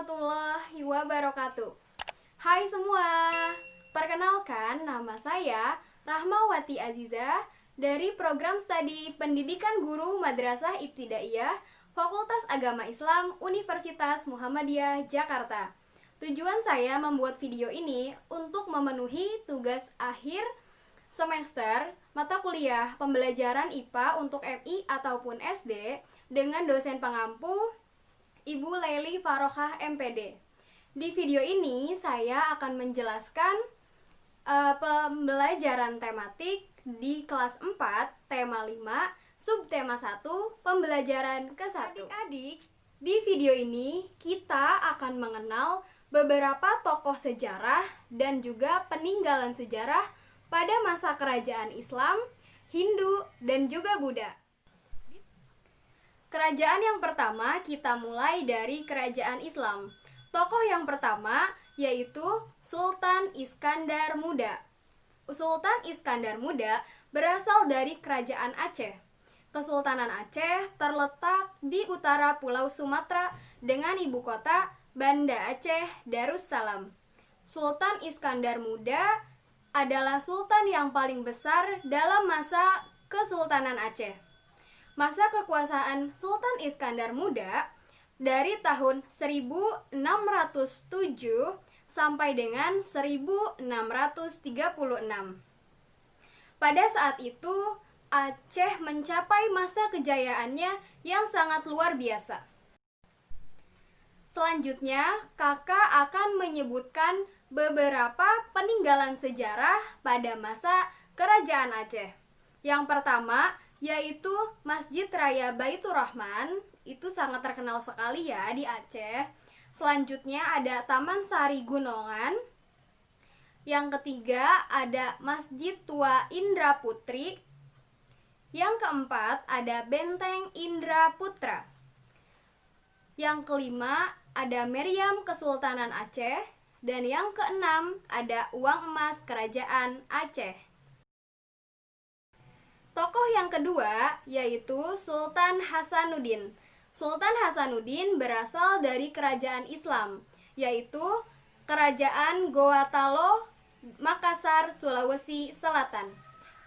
warahmatullahi wabarakatuh. Hai semua, perkenalkan nama saya Rahmawati Aziza dari program studi Pendidikan Guru Madrasah Ibtidaiyah Fakultas Agama Islam Universitas Muhammadiyah Jakarta. Tujuan saya membuat video ini untuk memenuhi tugas akhir semester mata kuliah pembelajaran IPA untuk MI ataupun SD dengan dosen pengampu Ibu Leili Farokhah MPD. Di video ini saya akan menjelaskan pembelajaran tematik di kelas 4, tema 5, subtema 1, pembelajaran ke-1. Adik-adik, di video ini kita akan mengenal beberapa tokoh sejarah dan juga peninggalan sejarah pada masa kerajaan Islam, Hindu, dan juga Buddha. Kerajaan yang pertama kita mulai dari kerajaan Islam. Tokoh yang pertama yaitu Sultan Iskandar Muda. Sultan Iskandar Muda berasal dari kerajaan Aceh. Kesultanan Aceh terletak di utara Pulau Sumatera dengan ibu kota Banda Aceh Darussalam. Sultan Iskandar Muda adalah sultan yang paling besar dalam masa Kesultanan Aceh. Masa kekuasaan Sultan Iskandar Muda dari tahun 1607 sampai dengan 1636. Pada saat itu, Aceh mencapai masa kejayaannya yang sangat luar biasa. Selanjutnya, kakak akan menyebutkan beberapa peninggalan sejarah pada masa Kerajaan Aceh. Yang pertama, yaitu Masjid Raya Baitur Rahman, itu sangat terkenal sekali ya di Aceh. Selanjutnya ada Taman Sari Gunungan. Yang ketiga ada Masjid Tua Indraputri. Yang keempat ada Benteng Indraputra. Yang kelima ada Meriam Kesultanan Aceh. Dan yang keenam ada Uang Emas Kerajaan Aceh. Tokoh yang kedua yaitu Sultan Hasanuddin. Sultan Hasanuddin berasal dari kerajaan Islam, yaitu Kerajaan Goa Talo, Makassar, Sulawesi Selatan.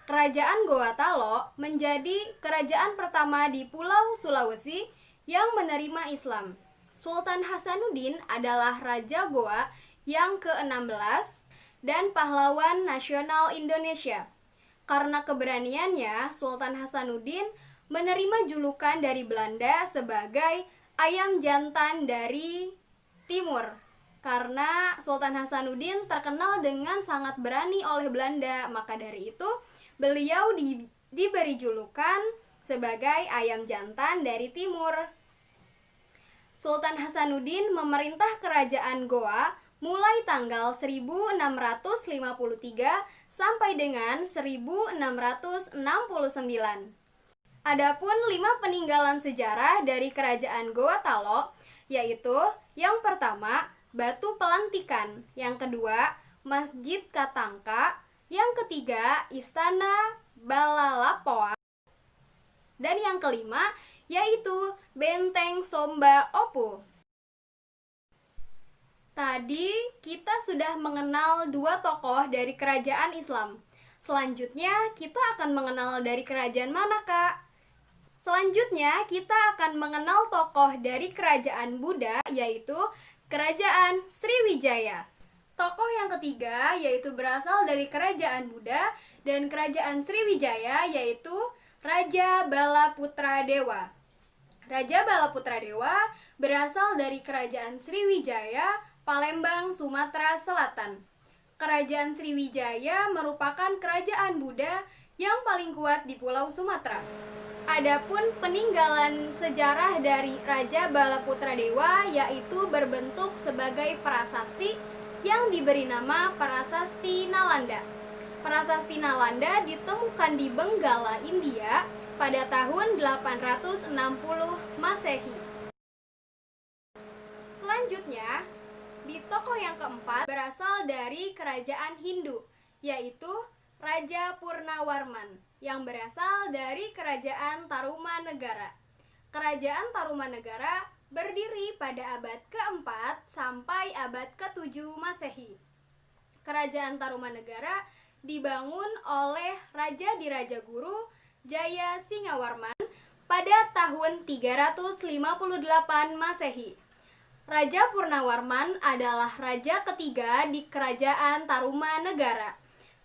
Kerajaan Goa Talo menjadi kerajaan pertama di Pulau Sulawesi yang menerima Islam. Sultan Hasanuddin adalah Raja Goa yang ke-16 dan pahlawan nasional Indonesia. Karena keberaniannya, Sultan Hasanuddin menerima julukan dari Belanda sebagai ayam jantan dari timur. Karena Sultan Hasanuddin terkenal dengan sangat berani oleh Belanda, maka dari itu beliau diberi julukan sebagai ayam jantan dari timur. Sultan Hasanuddin memerintah kerajaan Goa mulai tanggal 1653 sampai dengan 1669. Adapun 5 peninggalan sejarah dari kerajaan Goa Talo, yaitu yang pertama Batu Pelantikan, yang kedua Masjid Katangka, yang ketiga Istana Balalapoa, dan yang kelima yaitu Benteng Somba Opu. Tadi kita sudah mengenal 2 tokoh dari kerajaan Islam. Selanjutnya kita akan mengenal dari kerajaan mana, Kak? Selanjutnya kita akan mengenal tokoh dari kerajaan Buddha, yaitu Kerajaan Sriwijaya. Tokoh yang ketiga yaitu berasal dari kerajaan Buddha dan kerajaan Sriwijaya, yaitu Raja Balaputra Dewa. Raja Balaputra Dewa berasal dari kerajaan Sriwijaya, Palembang, Sumatera Selatan. Kerajaan Sriwijaya merupakan kerajaan Buddha yang paling kuat di Pulau Sumatera. Adapun peninggalan sejarah dari Raja Balaputra Dewa yaitu berbentuk sebagai prasasti yang diberi nama Prasasti Nalanda. Prasasti Nalanda ditemukan di Benggala, India pada tahun 860 Masehi. Selanjutnya, di tokoh yang keempat berasal dari kerajaan Hindu, yaitu Raja Purnawarman yang berasal dari kerajaan Tarumanegara. Kerajaan Tarumanegara berdiri pada abad keempat sampai abad ke-7 Masehi. Kerajaan Tarumanegara dibangun oleh Raja Diraja Guru Jaya Singawarman pada tahun 358 Masehi. Raja Purnawarman adalah raja ketiga di Kerajaan Tarumanegara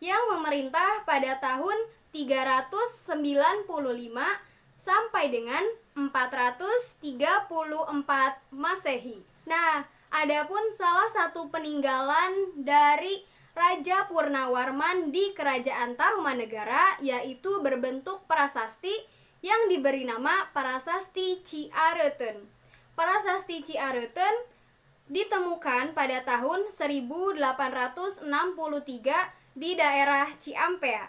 yang memerintah pada tahun 395 sampai dengan 434 Masehi. Nah, adapun salah satu peninggalan dari Raja Purnawarman di Kerajaan Tarumanegara yaitu berbentuk prasasti yang diberi nama Prasasti Ciareuten. Prasasti Ciareuten ditemukan pada tahun 1863 di daerah Ciampea.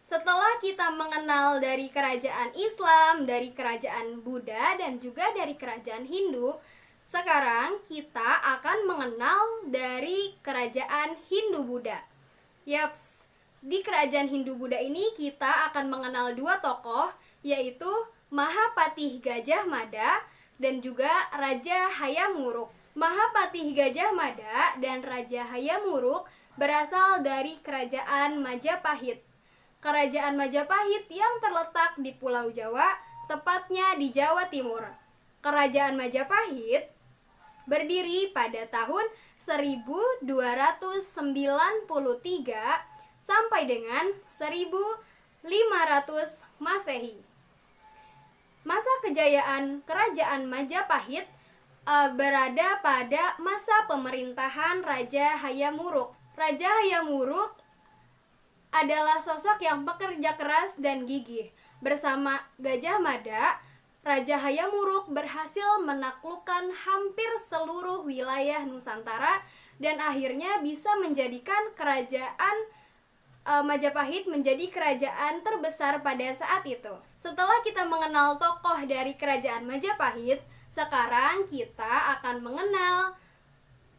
Setelah kita mengenal dari kerajaan Islam, dari kerajaan Buddha, dan juga dari kerajaan Hindu, sekarang kita akan mengenal dari kerajaan Hindu-Buddha. Yaps, di kerajaan Hindu-Buddha ini kita akan mengenal dua tokoh, yaitu Mahapatih Gajah Mada dan juga Raja Hayam-wuruk. Mahapatih Gajah Mada dan Raja Hayam-wuruk berasal dari kerajaan Majapahit. Kerajaan Majapahit yang terletak di Pulau Jawa, tepatnya di Jawa Timur. Kerajaan Majapahit berdiri pada tahun 1293 sampai dengan 1500 Masehi. Masa kejayaan Kerajaan Majapahit berada pada masa pemerintahan Raja Hayam-wuruk. Raja Hayam-wuruk adalah sosok yang pekerja keras dan gigih. Bersama Gajah Mada, Raja Hayam-wuruk berhasil menaklukkan hampir seluruh wilayah Nusantara dan akhirnya bisa menjadikan kerajaan Majapahit menjadi kerajaan terbesar pada saat itu. Setelah kita mengenal tokoh dari kerajaan Majapahit, sekarang kita akan mengenal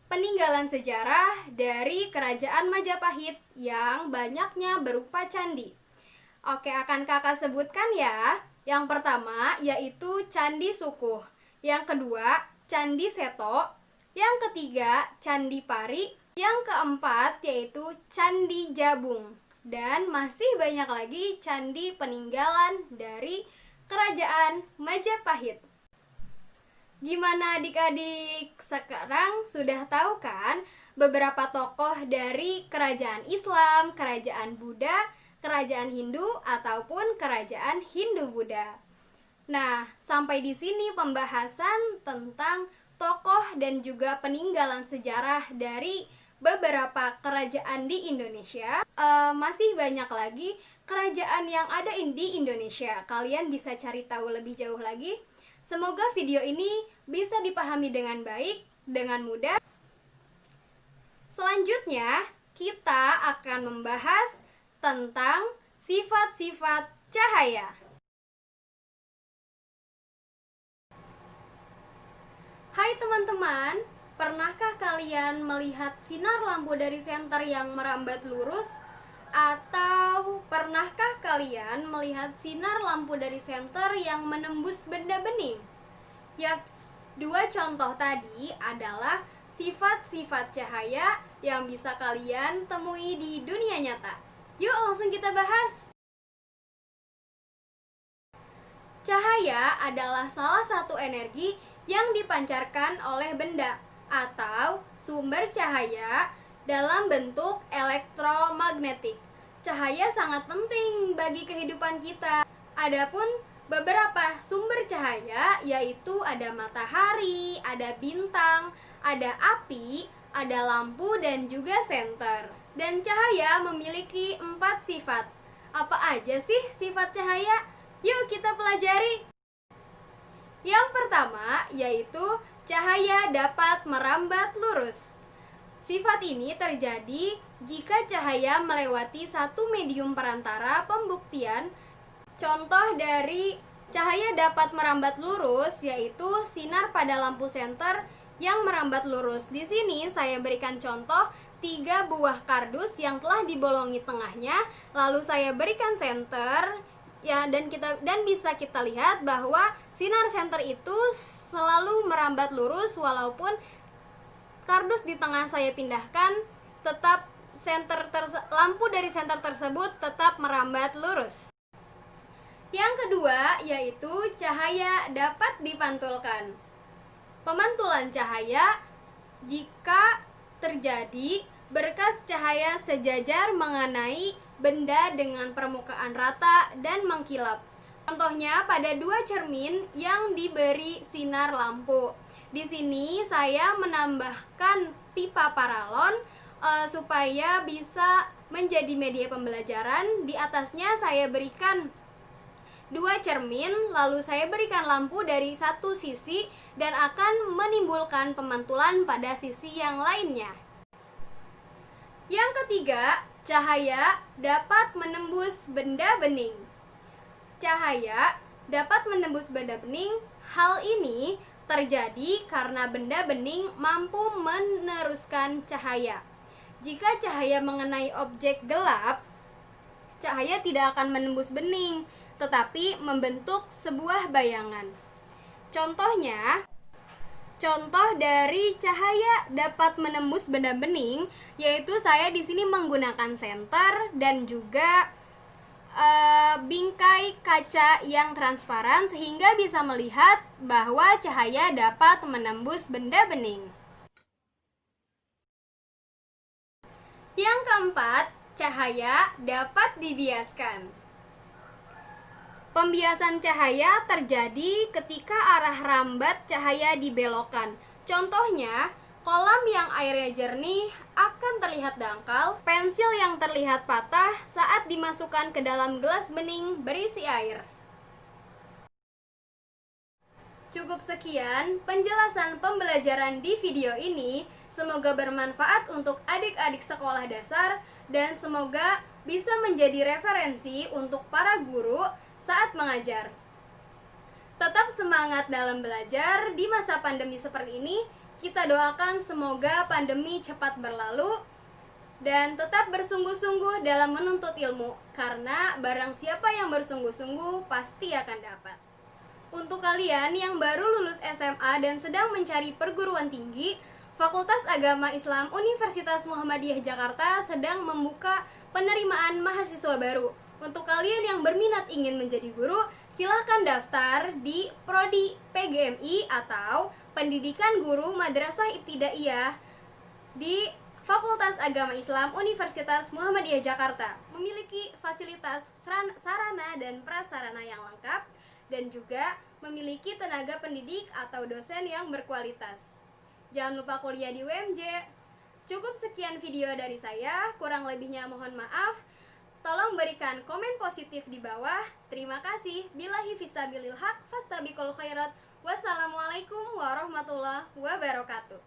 peninggalan sejarah dari kerajaan Majapahit yang banyaknya berupa candi. Oke, akan kakak sebutkan ya. Yang pertama yaitu Candi Sukuh, yang kedua Candi Seto, yang ketiga Candi Pari, yang keempat yaitu Candi Jabung, dan masih banyak lagi candi peninggalan dari kerajaan Majapahit. Gimana adik-adik? Sekarang sudah tahu kan beberapa tokoh dari kerajaan Islam, kerajaan Buddha, kerajaan Hindu, ataupun kerajaan Hindu-Buddha. Nah, sampai di sini pembahasan tentang tokoh dan juga peninggalan sejarah dari beberapa kerajaan di Indonesia. Masih banyak lagi kerajaan yang ada di Indonesia. Kalian bisa cari tahu lebih jauh lagi. Semoga video ini bisa dipahami dengan baik, dengan mudah. Selanjutnya, kita akan membahas tentang sifat-sifat cahaya. Hai teman-teman, pernahkah kalian melihat sinar lampu dari senter yang merambat lurus? Atau pernahkah kalian melihat sinar lampu dari senter yang menembus benda bening? Yaps, dua contoh tadi adalah sifat-sifat cahaya yang bisa kalian temui di dunia nyata. Yuk langsung kita bahas. Cahaya adalah salah satu energi yang dipancarkan oleh benda atau sumber cahaya dalam bentuk elektromagnetik. Cahaya sangat penting bagi kehidupan kita. Adapun beberapa sumber cahaya yaitu ada matahari, ada bintang, ada api, ada lampu dan juga senter. Dan cahaya memiliki 4 sifat. Apa aja sih sifat cahaya? Yuk kita pelajari. Yang pertama yaitu cahaya dapat merambat lurus. Sifat ini terjadi jika cahaya melewati satu medium perantara pembuktian. Contoh dari cahaya dapat merambat lurus yaitu sinar pada lampu senter yang merambat lurus. Di sini saya berikan contoh 3 buah kardus yang telah dibolongi tengahnya, lalu saya berikan senter ya, dan bisa kita lihat bahwa sinar senter itu selalu merambat lurus, walaupun kardus di tengah saya pindahkan, tetap lampu dari senter tersebut tetap merambat lurus. Yang kedua yaitu cahaya dapat dipantulkan. Pemantulan cahaya jika terjadi berkas cahaya sejajar mengenai benda dengan permukaan rata dan mengkilap. Contohnya pada dua cermin yang diberi sinar lampu. Di sini saya menambahkan pipa paralon supaya bisa menjadi media pembelajaran. Di atasnya saya berikan dua cermin, lalu saya berikan lampu dari satu sisi dan akan menimbulkan pemantulan pada sisi yang lainnya. Yang ketiga, cahaya dapat menembus benda bening. Cahaya dapat menembus benda bening. Hal ini terjadi karena benda bening mampu meneruskan cahaya. Jika cahaya mengenai objek gelap, cahaya tidak akan menembus bening, tetapi membentuk sebuah bayangan. Contoh dari cahaya dapat menembus benda bening yaitu saya di sini menggunakan senter dan juga bingkai kaca yang transparan sehingga bisa melihat bahwa cahaya dapat menembus benda bening. Yang keempat, cahaya dapat dibiaskan. Pembiasan cahaya terjadi ketika arah rambat cahaya dibelokkan. Contohnya, kolam yang airnya jernih akan terlihat dangkal, pensil yang terlihat patah saat dimasukkan ke dalam gelas bening berisi air. Cukup sekian penjelasan pembelajaran di video ini. Semoga bermanfaat untuk adik-adik sekolah dasar dan semoga bisa menjadi referensi untuk para guru saat mengajar. Tetap semangat dalam belajar di masa pandemi seperti ini. Kita doakan semoga pandemi cepat berlalu dan tetap bersungguh-sungguh dalam menuntut ilmu, karena barang siapa yang bersungguh-sungguh pasti akan dapat. Untuk kalian yang baru lulus SMA dan sedang mencari perguruan tinggi, Fakultas Agama Islam Universitas Muhammadiyah Jakarta sedang membuka penerimaan mahasiswa baru. Untuk kalian yang berminat ingin menjadi guru, silahkan daftar di Prodi PGMI atau Pendidikan Guru Madrasah Ibtidaiyah di Fakultas Agama Islam Universitas Muhammadiyah Jakarta. Memiliki fasilitas sarana dan prasarana yang lengkap dan juga memiliki tenaga pendidik atau dosen yang berkualitas. Jangan lupa kuliah di UMJ. Cukup sekian video dari saya, kurang lebihnya mohon maaf. Tolong berikan komen positif di bawah. Terima kasih. Billahi fisabilil haq fastabiqul khairat. Wassalamualaikum warahmatullahi wabarakatuh.